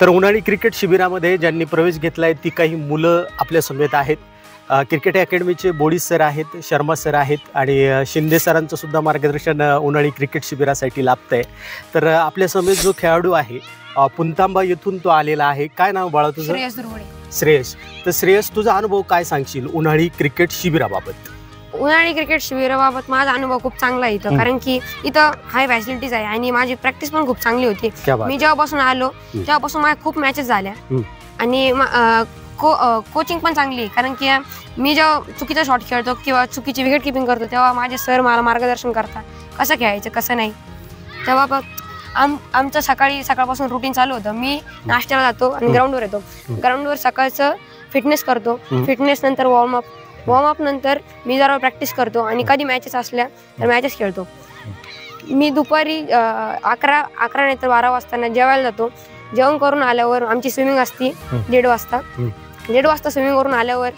तर उन्हाळी क्रिकेट शिबिरामध्ये ज्यांनी प्रवेश घेतला आहे ती काही मुलं आपल्या समेत आहेत. क्रिकेट अकॅडमीचे बोडीस सर आहेत, शर्मा सर आहेत आणि शिंदे सरांचं सुद्धा मार्गदर्शन उन्हाळी क्रिकेट शिबिरासाठी लाभतं आहे. तर आपल्या समेत जो खेळाडू आहे पुंतांबा येथून तो आलेला आहे. काय नाव बाळा तुझं? श्रेयस. तर श्रेयस, तुझा अनुभव काय सांगशील उन्हाळी क्रिकेट शिबिराबाबत? उन्हाळी क्रिकेट शिबिराबाबत माझा अनुभव खूप चांगला आहे इथं, कारण की इथं हाय फॅसिलिटीज आहे आणि माझी प्रॅक्टिस पण खूप चांगली होती. मी जेव्हापासून आलो तेव्हापासून माझ्या खूप मॅचेस झाल्या आणि कोचिंग पण चांगली आहे, कारण की मी जेव्हा चुकीचा शॉट खेळतो किंवा चुकीची विकेट किपिंग करतो तेव्हा माझे सर मला मार्गदर्शन करतात कसं खेळायचं कसं नाही. तेव्हा आमचं सकाळपासून रुटीन चालू होतं. मी नाश्त्याला जातो आणि ग्राउंडवर येतो. ग्राउंडवर सकाळचं फिटनेस करतो. फिटनेस नंतर वॉर्मअप नंतर मी जरा प्रॅक्टिस करतो आणि कधी मॅचेस असल्या तर मॅचेस खेळतो. मी दुपारी 11 नाही तर 12 वाजता जेवायला जातो. जेवण करून आल्यावर आमची स्विमिंग असते 1:30 वाजता. 1:30 वाजता स्विमिंग करून आल्यावर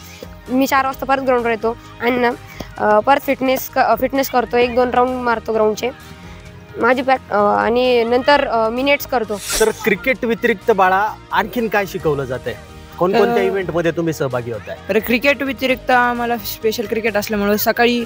मी 4 वाजता परत ग्राउंडवर येतो आणि परत फिटनेस करतो. 1-2 राऊंड मारतो ग्राउंडचे माझी आणि नंतर मी नेट्स करतो. तर क्रिकेट व्यतिरिक्त बाळा आणखीन काय शिकवलं जातंय? कोणकोणत्या इव्हेंटमध्ये तुम्ही सहभागी होताय? तर क्रिकेट व्यतिरिक्त आम्हाला स्पेशल क्रिकेट असल्यामुळे सकाळी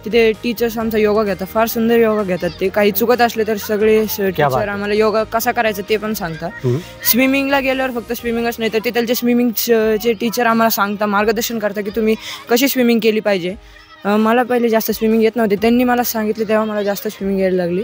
तिथे टीचर्स आमचा योगा घेतात. फार सुंदर योगा घेतात ते. काही चुकत असले तर सगळे टीचर आम्हाला योगा कसा करायचा ते पण सांगतात. स्विमिंगला गेल्यावर फक्त स्विमिंगच नाही तर तिथलचे स्विमिंगचे टीचर आम्हाला सांगतात, मार्गदर्शन करतात की तुम्ही कशी स्विमिंग केली पाहिजे. मला पहिले जास्त स्विमिंग येत नव्हते, त्यांनी मला सांगितले तेव्हा मला जास्त स्विमिंग यायला लागली.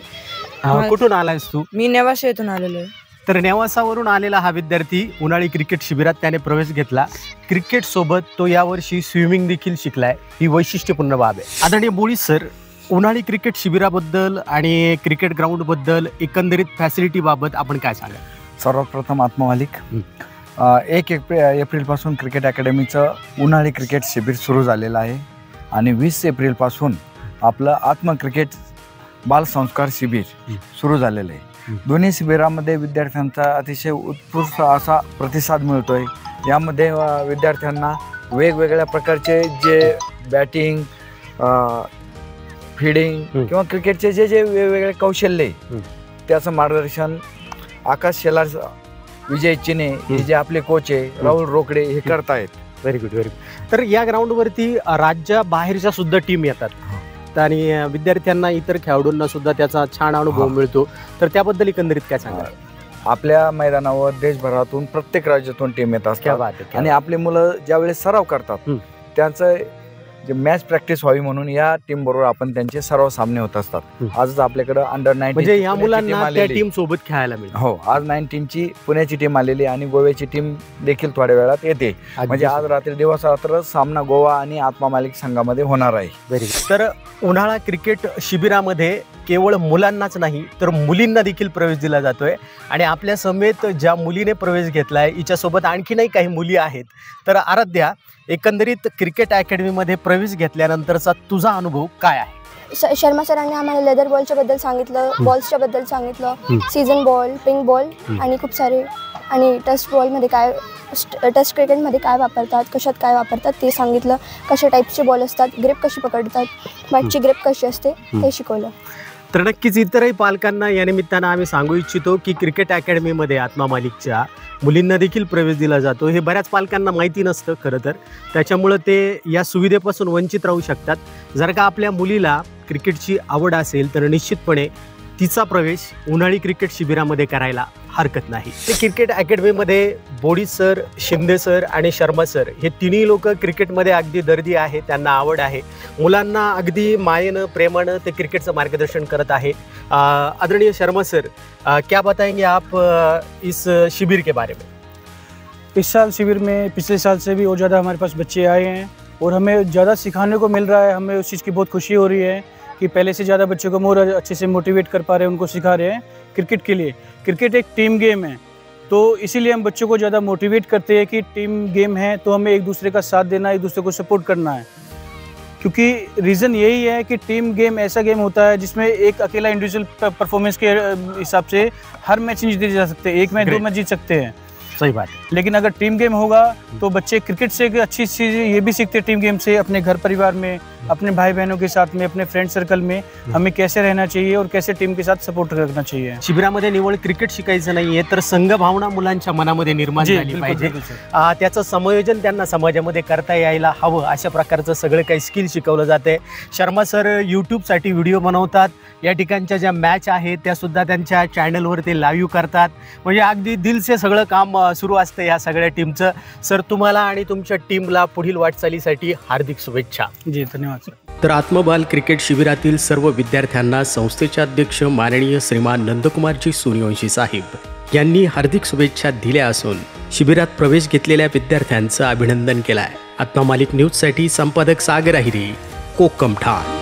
कुठून आलायस तू? मी नेवासा येथून आलेलो आहे. तर नेवासावरून आलेला हा विद्यार्थी उन्हाळी क्रिकेट शिबिरात त्याने प्रवेश घेतला. क्रिकेट सोबत तो यावर्षी स्विमिंग देखील शिकलाय. ही वैशिष्ट्यपूर्ण बाब आहे. आदरणीय बोळीस सर, उन्हाळी क्रिकेट शिबिराबद्दल आणि क्रिकेट ग्राउंड बद्दल एकंदरीत फॅसिलिटी बाबत आपण काय सांगा? सर्वप्रथम आत्मा मालिक 1 एप्रिलपासून क्रिकेट अकॅडमीचं उन्हाळी क्रिकेट शिबिर सुरू झालेलं आहे आणि 20 एप्रिलपासून आपलं आत्मा क्रिकेट बालसंस्कार शिबिर सुरू झालेलं आहे. दोन्ही शिबिरामध्ये विद्यार्थ्यांचा अतिशय उत्कृष्ट असा प्रतिसाद मिळतोय. यामध्ये विद्यार्थ्यांना वेगवेगळ्या प्रकारचे जे बॅटिंग, फिल्डिंग किंवा क्रिकेटचे जे वेगवेगळे कौशल्य आहे त्याचं मार्गदर्शन आकाश शेलार, विजय चिने हे जे आपले कोच आहे, राहुल रोकडे हे करतायत. Very good, very good. तर या ग्राउंडवरती राज्याबाहेरच्या सुद्धा टीम येतात आणि विद्यार्थ्यांना इतर खेळाडूंना सुद्धा त्याचा छान अनुभव मिळतो. तर त्याबद्दल एकंदरीत काय सांगा? आपल्या मैदानावर देशभरातून प्रत्येक राज्यातून टीम येत असतात आणि आपली मुलं ज्यावेळेस सराव करतात त्यांचं जे मॅच प्रॅक्टिस व्हावी म्हणून या टीम बरोबर आपण त्यांचे सर्व सामने होत असतात. आजच आपल्याकडे अंडर 19 म्हणजे या मुलांना त्या टीम सोबत खेळायला मिळेल. हो, आज 19ची पुण्याची टीम आलेली आणि गोव्याची टीम देखील थोड्या वेळात येते. म्हणजे आज रात्री दिवस रात्र सामना गोवा आणि आत्मा मालिक संघामध्ये होणार आहे. Very good. तर उन्हाळा क्रिकेट शिबिरामध्ये केवळ मुलांनाच नाही तर मुलींना देखील प्रवेश दिला जातोय आणि आपल्या समेत ज्या मुलीने प्रवेश घेतलाय हिच्यासोबत आणखीनही काही मुली आहेत. तर आराध्या, एकंदरीत क्रिकेट अकॅडमीमध्ये प्रवेश घेतल्यानंतरचा तुझा अनुभव काय आहे? शर्मा सरांनी आम्हाला लेदर बॉलच्या बद्दल सांगितलं, बॉल्सच्या बद्दल सांगितलं, सीझन बॉल, पिंक बॉल आणि खूप सारे, आणि टेस्ट बॉलमध्ये काय, टेस्ट क्रिकेटमध्ये काय वापरतात, कशात काय वापरतात ते सांगितलं. कशा टाईपचे बॉल असतात, ग्रिप कशी पकडतात, बॅटची ग्रिप कशी असते ते शिकवलं. तर नक्कीच इतरही पालकांना या निमित्तानं आम्ही सांगू इच्छितो की क्रिकेट अकॅडमीमध्ये आत्मा मालिकच्या मुलींना देखील प्रवेश दिला जातो. हे बऱ्याच पालकांना माहिती नसतं खरं तर, त्याच्यामुळं ते या सुविधेपासून वंचित राहू शकतात. जर का आपल्या मुलीला क्रिकेटची आवड असेल तर निश्चितपणे तिचा प्रवेश उन्हाळी क्रिकेट शिबिरामध्ये करायला हरकत नाही. ते क्रिकेट अकॅडमीमध्ये बोडीस सर, शिंदे सर आणि शर्मा सर हे तिन्ही लोक क्रिकेटमध्ये अगदी दर्दी आहे, त्यांना आवड आहे. मुलांना अगदी मायेनं प्रेमानं ते क्रिकेटचं मार्गदर्शन करत आहे. आदरणीय शर्मा सर, क्या बताएंगे आप इस शिविर के बारे में? इस साल शिविर में पिछले साल से भी और ज़्यादा हमारे पास बच्चे आए हैं और हमें ज़्यादा सिखाने को मिल रहा है. हमें उस चीज़ की बहुत खुशी हो रही है कि पहले से ज़्यादा बच्चों को मोर अच्छे से मोटिवेट कर पा रहे हैं, उनको सिखा रहे हैं क्रिकेट के लिए. क्रिकेट एक टीम गेम है तो इसीलिए हम बच्चों को ज़्यादा मोटिवेट करते हैं कि टीम गेम है तो हमें एक दूसरे का साथ देना, एक दूसरे को सपोर्ट करना है. क्योंकि रीज़न यही है कि टीम गेम ऐसा गेम होता है जिसमें एक अकेला इंडिविजुअल परफॉर्मेंस के हिसाब से हर मैच नहीं जीते जा सकते. एक मैच 2 मैच जीत सकते हैं, सही बात है. लेकिन अगर टीम गेम होगा तो बच्चे क्रिकेट से एक अच्छी चीज़ ये भी सीखते हैं टीम गेम से, अपने घर परिवार में अपने भाई बहनों के साथ में, अपने फ्रेंड सर्कल में हमें कैसे रहना चाहिए और कैसे टीम के साथ सपोर्ट करना चाहिए। शिबिरामध्ये निवळ क्रिकेट शिकायचं नाहीये तर संघ भावना मुलांच्या मनामध्ये निर्माण झाली पाहिजे, त्याचं समायोजन त्यांना समाजामध्ये करता यायला हवं, अशा प्रकारचं सगळं काही स्किल शिकवलं जाते। शर्मा सर यूट्यूबसाठी व्हिडिओ बनवतात, या ठिकाणच्या ज्या मॅच आहेत त्या सुद्धा त्यांच्या चॅनलवर ते लाईव्ह करतात, म्हणजे अगदी दिलसे सगळं काम सुरू असतं या सगळ्या टीमचं। सर तुम्हाला आणि तुमच्या टीमला पुढील वाटचालीसाठी हार्दिक शुभेच्छा। जी धन्यवाद सर। तर आत्मबाल क्रिकेट शिबिरातील सर्व विद्यार्थ्यांना संस्थेचे अध्यक्ष माननीय श्रीमान नंदकुमारजी सूर्यवंशी साहेब यांनी हार्दिक शुभेच्छा दिल्या असून शिबिरात प्रवेश घेतलेल्या विद्यार्थ्यांचं अभिनंदन केलं आहे। आत्मा मालिक न्यूजसाठी संपादक सागर अहिरे, कोकम ठाण।